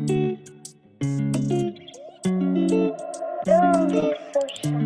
Don't be so shy.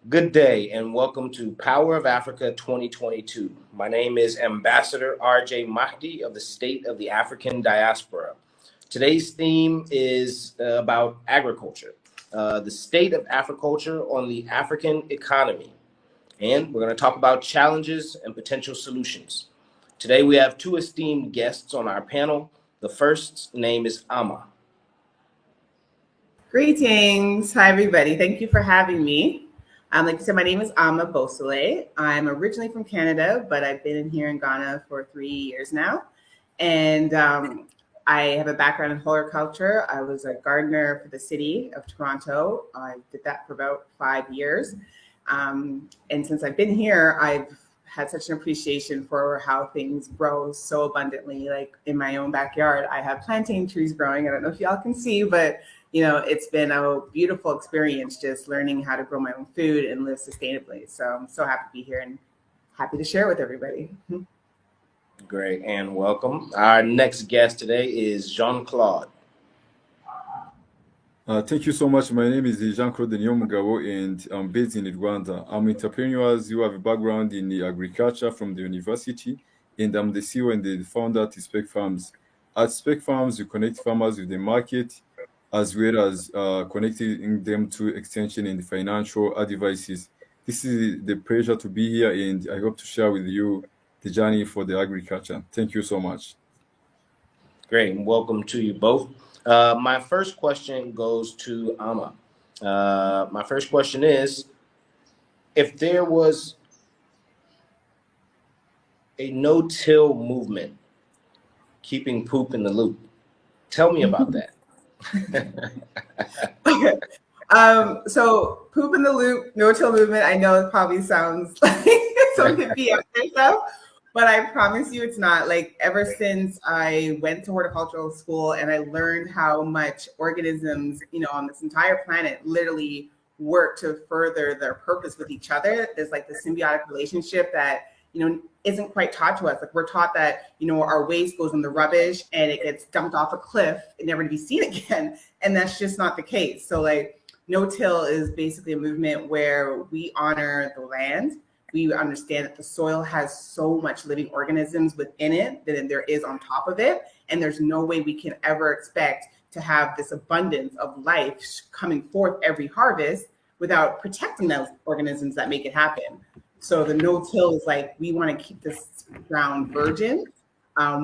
Good day and welcome to Power of Africa 2022. My name is Ambassador RJ Mahdi of the State of the African Diaspora. Today's theme is about agriculture, the state of agriculture on the African economy. And we're going to talk about challenges and potential solutions. Today we have two esteemed guests on our panel. The first name is Ama. Greetings. Hi, everybody. Thank you for having me. Like you said, my name is Ama Bosele. I'm originally from Canada, but I've been here in Ghana for 3 years now. And I have a background in horticulture. I was a gardener for the city of Toronto. I did that for about 5 years. And since I've been here, I've had such an appreciation for how things grow so abundantly. Like in my own backyard, I have plantain trees growing. I don't know if y'all can see, but it's been a beautiful experience just learning how to grow my own food and live sustainably. So I'm so happy to be here and happy to share with everybody. Great, and welcome. Our next guest today is Jean-Claude. Thank you so much. My name is Jean-Claude Nyomugabo, and I'm based in Rwanda. I'm entrepreneurs who have a background in the agriculture from the university, and I'm the CEO and the founder at Spec Farms. At Spec Farms, we connect farmers with the market, as well as connecting them to extension and financial advices. This is the pleasure to be here, and I hope to share with you the journey for the agriculture. Thank you so much. Great, and welcome to you both. My first question goes to Ama. My first question is, if there was a no-till movement, keeping poop in the loop, tell me about that. Okay. So poop in the loop, no-till movement. I know it probably sounds like some hippie out there stuff, but I promise you it's not. Like ever since I went to horticultural school and I learned how much organisms, on this entire planet literally work to further their purpose with each other. There's like the symbiotic relationship that isn't quite taught to us. Like we're taught that, our waste goes in the rubbish and it gets dumped off a cliff and never to be seen again. And that's just not the case. So like no-till is basically a movement where we honor the land. We understand that the soil has so much living organisms within it than there is on top of it. And there's no way we can ever expect to have this abundance of life coming forth every harvest without protecting those organisms that make it happen. So the no-till is like, we want to keep this ground virgin.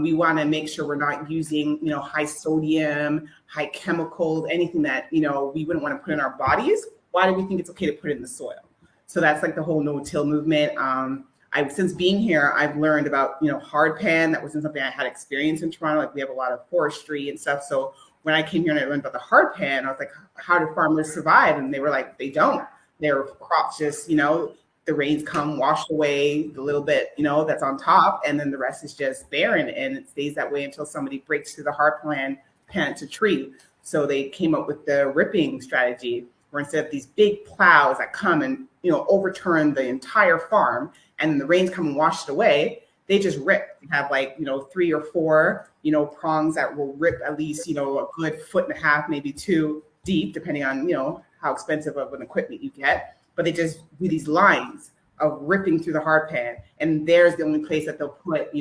We want to make sure we're not using, high sodium, high chemicals, anything that, we wouldn't want to put in our bodies. why do we think it's okay to put it in the soil? So that's like the whole no-till movement. Since being here, I've learned about, hard pan. That wasn't something I had experience in Toronto. Like we have a lot of forestry and stuff. So when I came here and I learned about the hard pan, I was like, how do farmers survive? And they were like, they don't. Their crops just, the rains come, wash away the little bit, that's on top. And then the rest is just barren. And it stays that way until somebody breaks through the hard pan to tree. So they came up with the ripping strategy, where instead of these big plows that come and, overturn the entire farm, and then the rains come and wash it away, they just rip. They have 3 or 4, prongs that will rip at least, a good 1.5 feet, maybe 2 deep, depending on, how expensive of an equipment you get. But they just do these lines of ripping through the hard pan. And there's the only place that they'll put,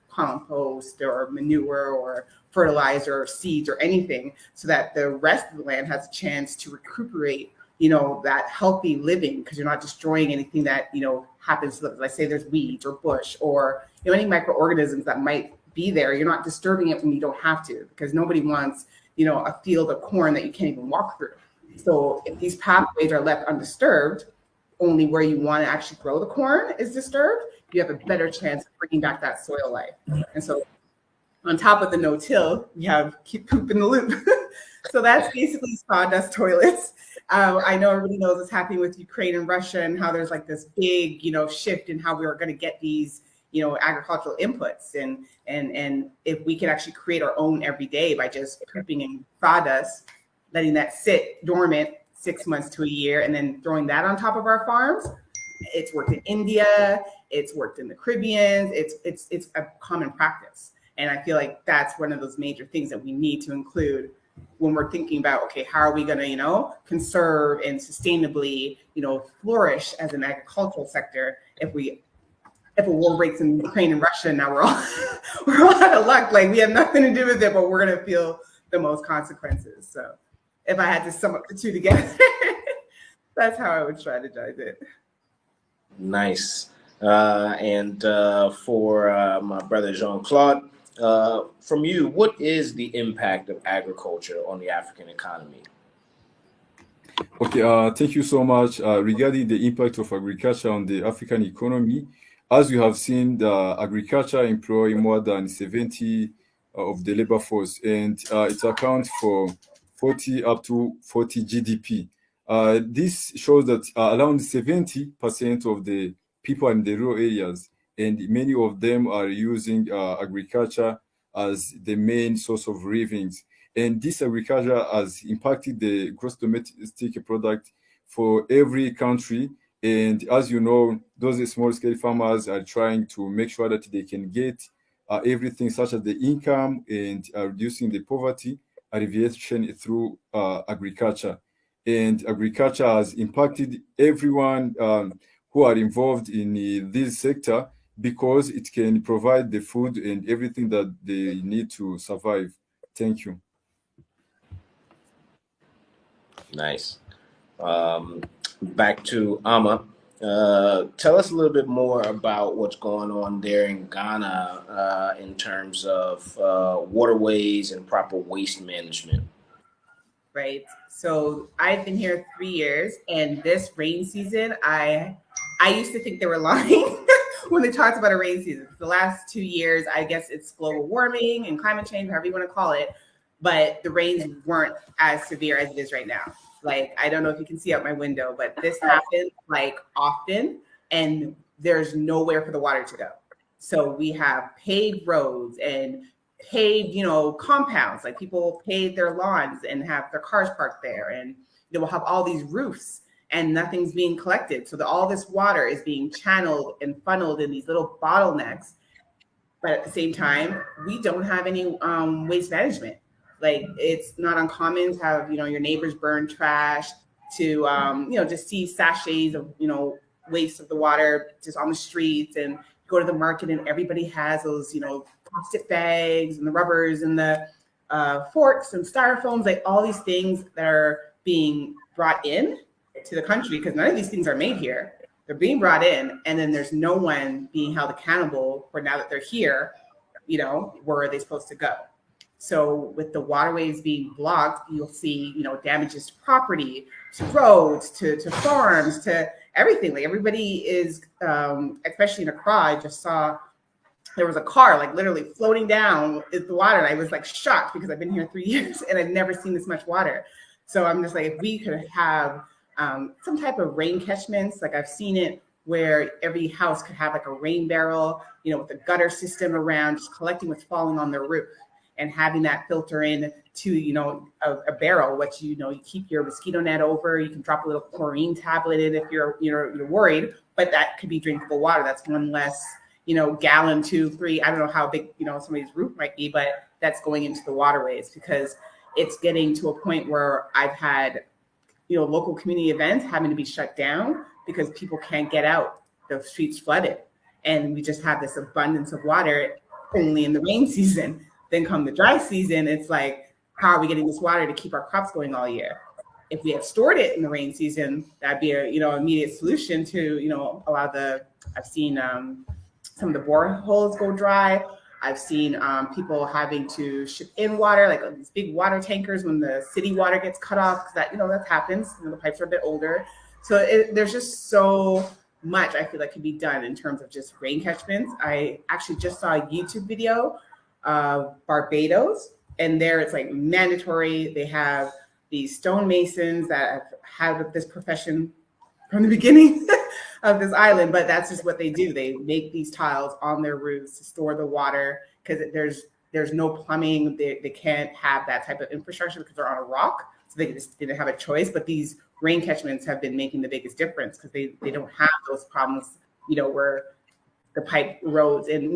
compost or manure or fertilizer or seeds or anything, so that the rest of the land has a chance to recuperate, that healthy living, because you're not destroying anything that, happens. Let's say there's weeds or bush or, any microorganisms that might be there. You're not disturbing it when you don't have to, because nobody wants, a field of corn that you can't even walk through. So if these pathways are left undisturbed, only where you want to actually grow the corn is disturbed, you have a better chance of bringing back that soil life. And so on top of the no-till, you have keep poop in the loop. So that's basically sawdust toilets. I know everybody knows what's happening with Ukraine and Russia, and how there's like this big, shift in how we are going to get these, agricultural inputs. And if we can actually create our own every day by just pooping in sawdust, letting that sit dormant 6 months to a year, and then throwing that on top of our farms. It's worked in India. It's worked in the Caribbean. It's a common practice. And I feel like that's one of those major things that we need to include when we're thinking about, okay, how are we going to, conserve and sustainably, flourish as an agricultural sector if a war breaks in Ukraine and Russia, now we're all out of luck. Like we have nothing to do with it, but we're going to feel the most consequences. So if I had to sum up the two together, that's how I would strategize it. Nice. And for my brother Jean-Claude, from you, what is the impact of agriculture on the African economy? Okay, thank you so much. Regarding the impact of agriculture on the African economy, as you have seen, the agriculture employ more than 70 of the labor force, and it accounts for 40 up to 40 GDP. This shows that around 70% of the people in the rural areas, and many of them are using agriculture as the main source of revenues. And this agriculture has impacted the gross domestic product for every country. And as you know, those small-scale farmers are trying to make sure that they can get everything, such as the income and reducing the poverty alleviation through agriculture. And agriculture has impacted everyone who are involved in this sector, because it can provide the food and everything that they need to survive. Thank you. Nice. Back to Ama. Tell us a little bit more about what's going on there in Ghana in terms of waterways and proper waste management. Right. So I've been here 3 years, and this rain season, I used to think they were lying when they talked about a rain season. The last 2 years, I guess it's global warming and climate change, however you want to call it, but the rains weren't as severe as it is right now. Like, I don't know if you can see out my window, but this happens like often, and there's nowhere for the water to go. So we have paved roads and paved, compounds, like people pave their lawns and have their cars parked there, and they will have all these roofs, and nothing's being collected. So all this water is being channeled and funneled in these little bottlenecks. But at the same time, we don't have any waste management. Like, it's not uncommon to have, your neighbors burn trash, to, just see sachets of, waste of the water just on the streets, and go to the market and everybody has those, plastic bags and the rubbers and the forks and styrofoams, like all these things that are being brought in to the country, because none of these things are made here. They're being brought in, and then there's no one being held accountable for, now that they're here, where are they supposed to go? So with the waterways being blocked, you'll see, damages to property, to roads, to farms, to everything. Like everybody is, especially in Accra, I just saw there was a car like literally floating down the water. And I was like shocked because I've been here 3 years and I've never seen this much water. So I'm just like, if we could have some type of rain catchments, like I've seen it where every house could have like a rain barrel, with a gutter system around, just collecting what's falling on their roof and having that filter in to, a barrel, which, you keep your mosquito net over, you can drop a little chlorine tablet in if you're worried, but that could be drinkable water. That's one less, gallon, 2, 3, I don't know how big, somebody's roof might be, but that's going into the waterways because it's getting to a point where I've had, local community events having to be shut down because people can't get out, the streets flooded. And we just have this abundance of water only in the rain season. Then come the dry season, it's like, how are we getting this water to keep our crops going all year? If we had stored it in the rain season, that'd be a, immediate solution to, allow I've seen some of the boreholes go dry. I've seen people having to ship in water, like these big water tankers when the city water gets cut off, because that, that happens. The pipes are a bit older. So there's just so much I feel like could be done in terms of just rain catchments. I actually just saw a YouTube video of Barbados, and there it's like mandatory. They have these stonemasons that have had this profession from the beginning of this island, but that's just what they do. They make these tiles on their roofs to store the water because there's no plumbing. They can't have that type of infrastructure because they're on a rock. So they just didn't have a choice. But these rain catchments have been making the biggest difference because they don't have those problems, where the pipe erodes and,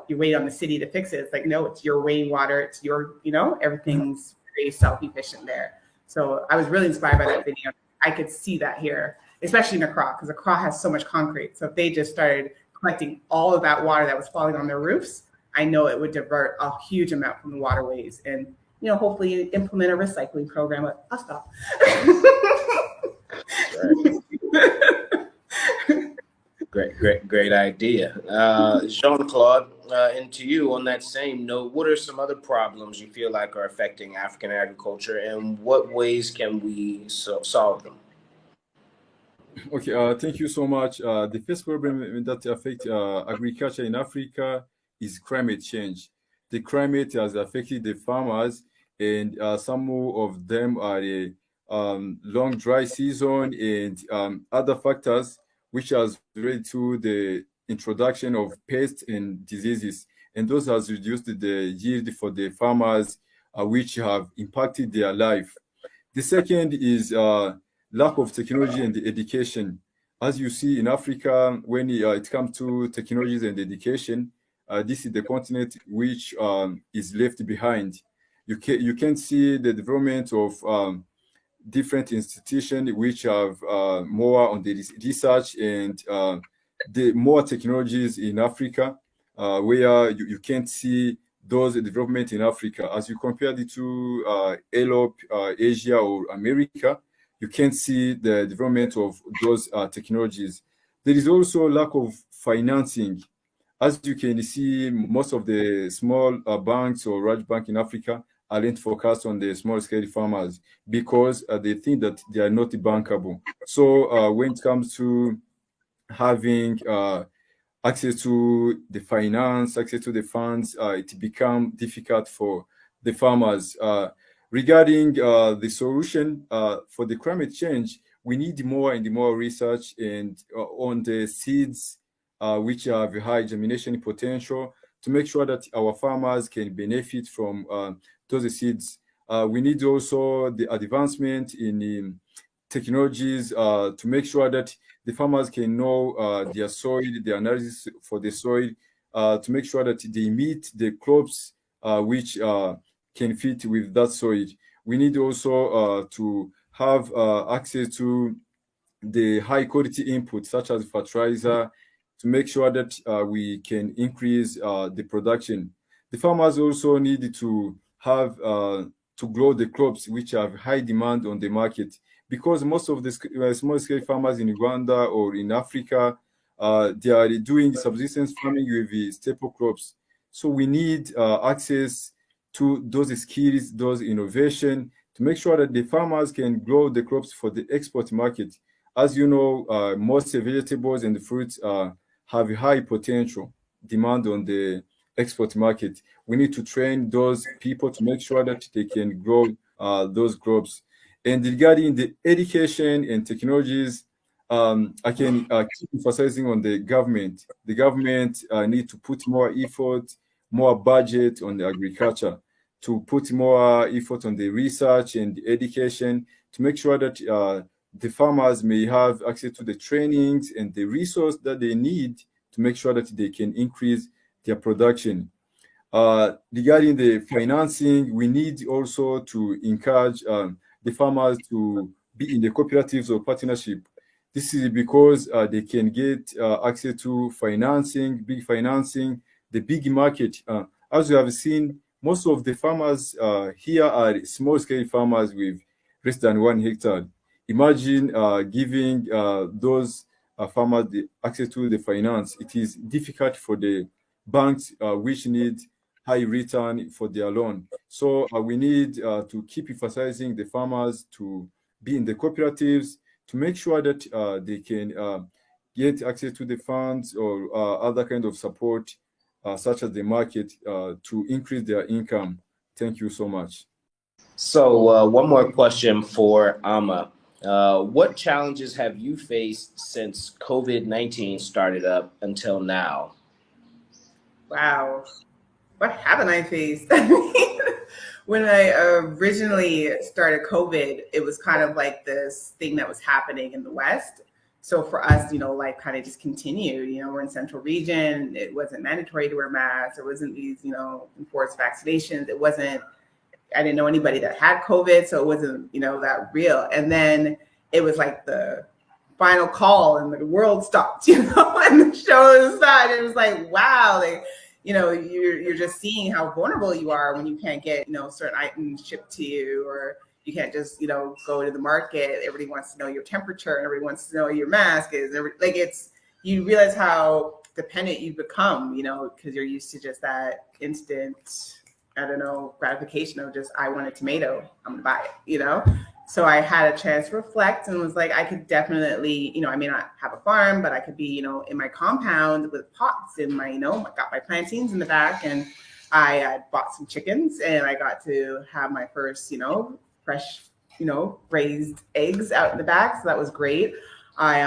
you wait on the city to fix it. It's like, no, it's your rainwater. It's your, everything's very self-efficient there. So I was really inspired by that video. I could see that here, especially in Accra, because Accra has so much concrete. So if they just started collecting all of that water that was falling on their roofs, I know it would divert a huge amount from the waterways and, hopefully implement a recycling program. But I'll stop. Great idea. Jean-Claude, and to you on that same note, what are some other problems you feel like are affecting African agriculture and what ways can we solve them? Okay, thank you so much. The first problem that affects agriculture in Africa is climate change. The climate has affected the farmers, and some of them are a long dry season and other factors which has led to the introduction of pests and diseases. And those has reduced the yield for the farmers, which have impacted their life. The second is lack of technology and education. As you see in Africa, when it comes to technologies and education, this is the continent which is left behind. You can see the development of different institutions which have more on the research and the more technologies in Africa, where you can't see those development in Africa. As you compare it to Europe, Asia, or America, you can't see the development of those technologies. There is also lack of financing. As you can see, most of the small banks or large banks in Africa aren't focused on the small-scale farmers because they think that they are not bankable. So when it comes to having access to the finance, access to the funds, it becomes difficult for the farmers. Regarding the solution for the climate change, we need more and more research and on the seeds which have high germination potential to make sure that our farmers can benefit from those seeds. We need also the advancement in technologies to make sure that the farmers can know their soil, the analysis for the soil, to make sure that they meet the crops which can fit with that soil. We need also to have access to the high quality input such as fertilizer to make sure that we can increase the production. The farmers also need to have to grow the crops which have high demand on the market, because most of the small-scale farmers in Uganda or in Africa, they are doing subsistence farming with the staple crops. So we need access to those skills, those innovation, to make sure that the farmers can grow the crops for the export market. As you know, most vegetables and fruits have a high potential demand on the export market. We need to train those people to make sure that they can grow those crops. And regarding the education and technologies, I can keep emphasizing on the government. The government need to put more effort, more budget on the agriculture, to put more effort on the research and the education, to make sure that the farmers may have access to the trainings and the resource that they need to make sure that they can increase their production. Regarding the financing, we need also to encourage the farmers to be in the cooperatives or partnership. This is because they can get access to financing, big financing, the big market. As you have seen, most of the farmers here are small-scale farmers with less than 1 hectare. Imagine giving those farmers the access to the finance. It is difficult for the banks which need high return for their loan. So we need to keep emphasizing the farmers to be in the cooperatives, to make sure that they can get access to the funds or other kind of support, such as the market, to increase their income. Thank you so much. So one more question for Ama. What challenges have you faced since COVID-19 started up until now? Wow. What haven't I faced? I mean, when I originally started COVID, it was kind of like this thing that was happening in the West. So for us, life kind of just continued. We're in Central Region. It wasn't mandatory to wear masks. There wasn't these, enforced vaccinations. I didn't know anybody that had COVID, so it wasn't, that real. And then it was like the final call and the world stopped, and the show started. It was like, wow, you're just seeing how vulnerable you are when you can't get, certain items shipped to you, or you can't just, go to the market. Everybody wants to know your temperature and everybody wants to know your mask is. You realize how dependent you've become, because you're used to just that instant, gratification of just, I want a tomato, I'm gonna buy it, So I had a chance to reflect and was like, I could definitely, I may not have a farm, but I could be, in my compound with pots and my, got my plantains in the back, and I bought some chickens and I got to have my first, fresh, raised eggs out in the back. So that was great. I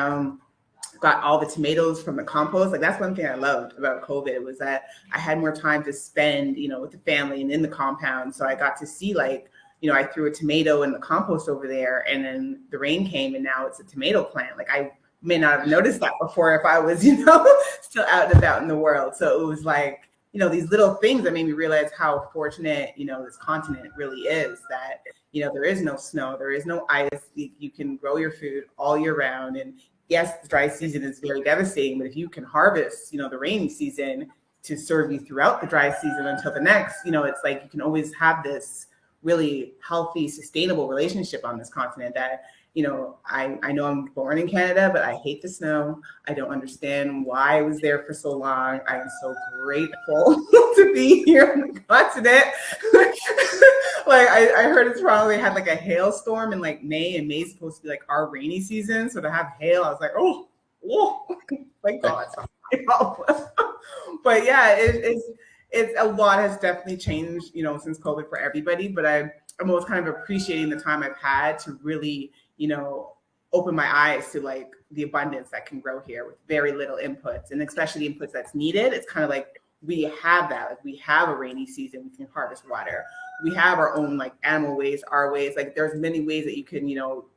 got all the tomatoes from the compost. Like, that's one thing I loved about COVID, was that I had more time to spend, with the family and in the compound. So I got to see, I threw a tomato in the compost over there, and then the rain came and now it's a tomato plant. Like, I may not have noticed that before if I was, still out and about in the world. So it was like, these little things that made me realize how fortunate, this continent really is, that, there is no snow, there is no ice. You can grow your food all year round. And yes, the dry season is very devastating, but if you can harvest, the rainy season to serve you throughout the dry season until the next, it's like you can always have this really healthy, sustainable relationship on this continent that, I know I'm born in Canada, but I hate the snow. I don't understand why I was there for so long. I am so grateful to be here on the continent. I heard it's probably had like a hailstorm in like May, and May is supposed to be like our rainy season. So to have hail, I was like, oh, thank God. But yeah, it's a lot has definitely changed, since COVID for everybody. But I'm almost kind of appreciating the time I've had to really, open my eyes to like the abundance that can grow here with very little inputs, and especially the inputs that's needed. It's kind of like we have that. Like, we have a rainy season, we can harvest water. We have our own like animal waste, our ways. Like, there's many ways that you can,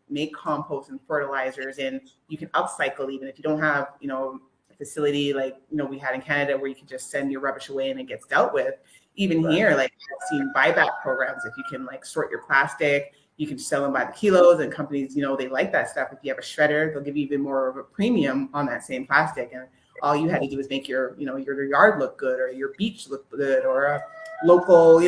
make compost and fertilizers, and you can upcycle even if you don't have, a facility like, we had in Canada where you can just send your rubbish away and it gets dealt with. Even here, like, I've seen buyback programs. If you can like sort your plastic, you can sell them by the kilos, and companies, they like that stuff. If you have a shredder, they'll give you even more of a premium on that same plastic. And all you had to do is make your, your yard look good, or your beach look good, or a local,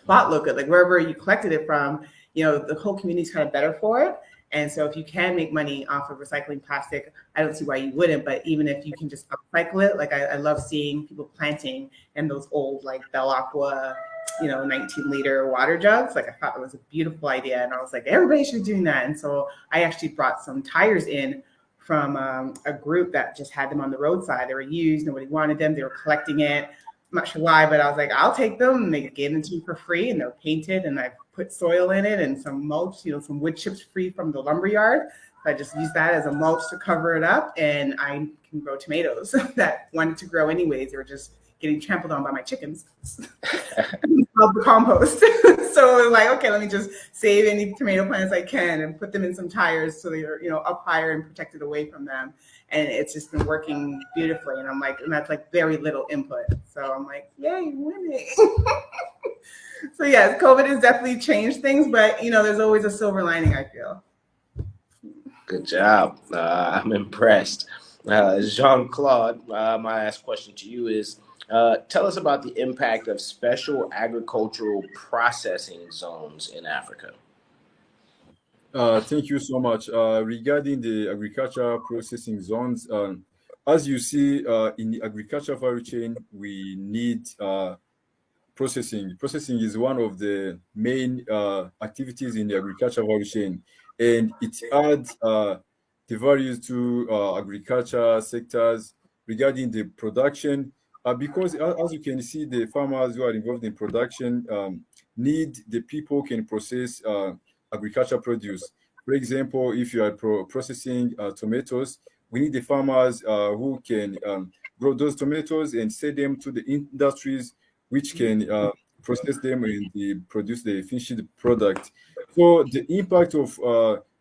plot look good. Like, wherever you collected it from, the whole community's kind of better for it. And so if you can make money off of recycling plastic, I don't see why you wouldn't. But even if you can just upcycle it, like, I love seeing people planting in those old like Belle Aqua 19-liter water jugs. Like I thought it was a beautiful idea, and I was like, everybody should be doing that. And so I actually brought some tires in from a group that just had them on the roadside. They were used, nobody wanted them. They were collecting it. I'm not sure why, but I was like, I'll take them. And they gave them to me for free, and they're painted, and I put soil in it and some mulch, some wood chips free from the lumber yard. I just use that as a mulch to cover it up, and I can grow tomatoes that wanted to grow anyways. They were just getting trampled on by my chickens. Of the compost. So it was like, okay, let me just save any tomato plants I can and put them in some tires so they're, up higher and protected away from them. And it's just been working beautifully. And I'm like, and that's like very little input. So I'm like, yay, winning. So yes, COVID has definitely changed things, but there's always a silver lining, I feel. Good job. I'm impressed. Jean-Claude, my last question to you is, tell us about the impact of special agricultural processing zones in Africa. Thank you so much. Regarding the agriculture processing zones, as you see in the agriculture value chain, we need processing. Processing is one of the main activities in the agriculture value chain, and it adds the values to agriculture sectors regarding the production. Because as you can see, the farmers who are involved in production need the people can process agriculture produce. For example, if you are processing tomatoes, we need the farmers who can grow those tomatoes and sell them to the industries which can process them and produce the finished product. So the impact of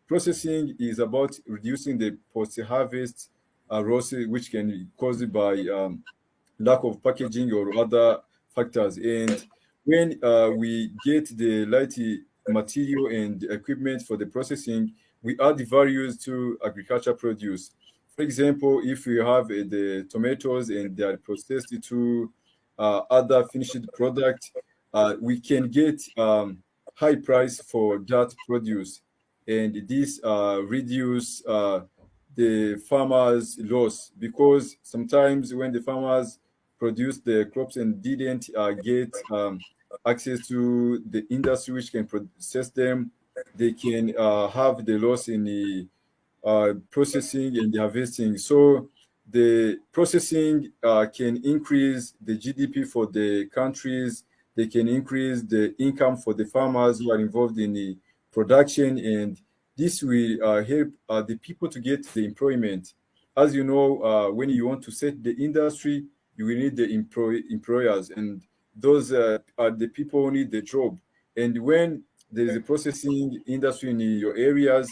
processing is about reducing the post-harvest losses, which can be caused by lack of packaging or other factors. And when we get the right material and equipment for the processing, we add the values to agriculture produce. For example, if we have the tomatoes and they are processed to other finished product, we can get high price for that produce, and this reduce the farmers' loss, because sometimes when the farmers produce the crops and didn't get access to the industry which can process them, they can have the loss in the processing and the harvesting. So the processing can increase the GDP for the countries. They can increase the income for the farmers who are involved in the production, and this will help the people to get the employment. As you know, when you want to set the industry, you will need the employers, and those are the people who need the job. And when there is a processing industry in your areas,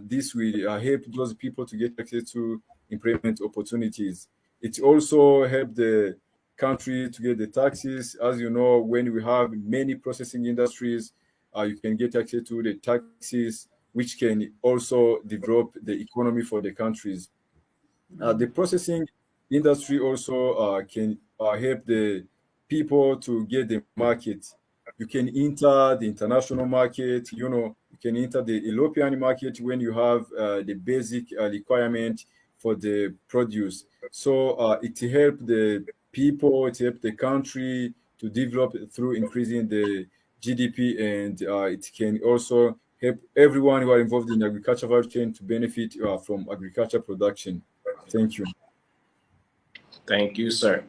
this will help those people to get access to employment opportunities. It also help the country to get the taxes. As you know, when we have many processing industries, you can get access to the taxes, which can also develop the economy for the countries. The processing industry also can help the people to get the market. You can enter the international market, you can enter the European market when you have the basic requirement for the produce. So it helps the people, it helps the country to develop through increasing the GDP, and it can also help everyone who are involved in the agriculture value chain to benefit from agriculture production. Thank you. Thank you, sir.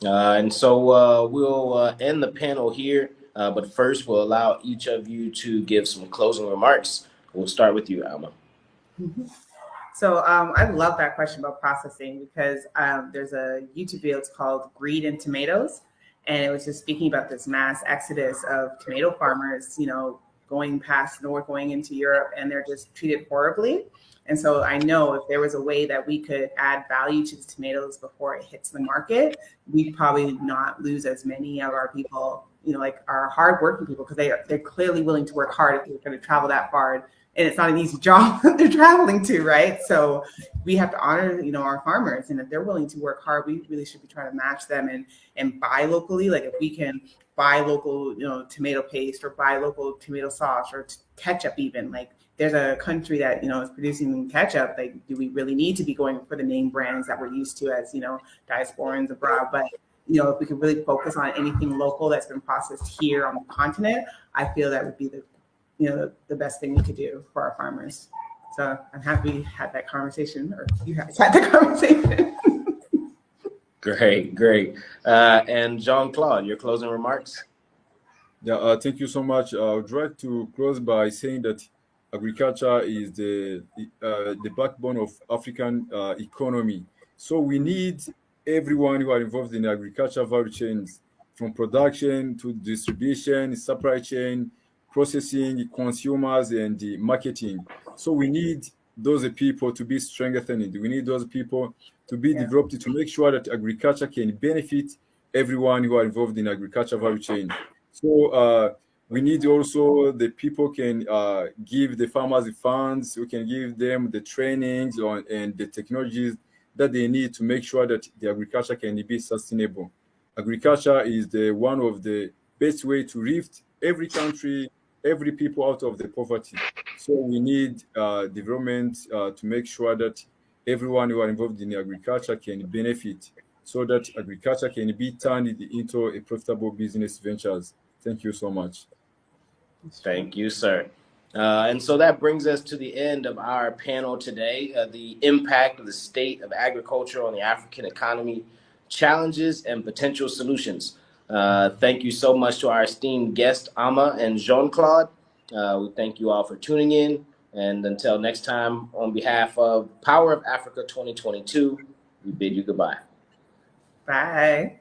And so we'll end the panel here, but first we'll allow each of you to give some closing remarks. We'll start with you, Alma. So I love that question about processing, because there's a YouTube video, it's called Greed in Tomatoes. And it was just speaking about this mass exodus of tomato farmers, going past north, going into Europe, and they're just treated horribly. And so I know if there was a way that we could add value to the tomatoes before it hits the market, we'd probably not lose as many of our people, like our hardworking people, because they're clearly willing to work hard if they're going to travel that far. And it's not an easy job that they're traveling to, right? So we have to honor, our farmers. And if they're willing to work hard, we really should be trying to match them and buy locally. Like if we can buy local, tomato paste, or buy local tomato sauce, or ketchup even. Like there's a country that, is producing ketchup. Like, do we really need to be going for the name brands that we're used to as, diasporans abroad? But, if we could really focus on anything local that's been processed here on the continent, I feel that would be the best thing we could do for our farmers. So I'm happy we had that conversation, or you guys had the conversation. Great. And Jean-Claude, your closing remarks? Yeah, thank you so much. I would like to close by saying that agriculture is the backbone of African economy. So we need everyone who are involved in the agriculture value chains, from production to distribution, supply chain, processing, consumers, and the marketing. So we need those people to be strengthened. We need those people to be developed to make sure that agriculture can benefit everyone who are involved in agriculture value chain. So we need also the people can give the farmers the funds. We can give them the trainings and the technologies that they need to make sure that the agriculture can be sustainable. Agriculture is one of the best way to lift every country, every people out of the poverty. So we need development to make sure that everyone who are involved in agriculture can benefit, so that agriculture can be turned into a profitable business ventures. Thank you so much. Thank you, sir. And so that brings us to the end of our panel today, the impact of the state of agriculture on the African economy, challenges and potential solutions. Thank you so much to our esteemed guests, Ama and Jean-Claude. We thank you all for tuning in. And until next time, on behalf of Power of Africa 2022, we bid you goodbye. Bye.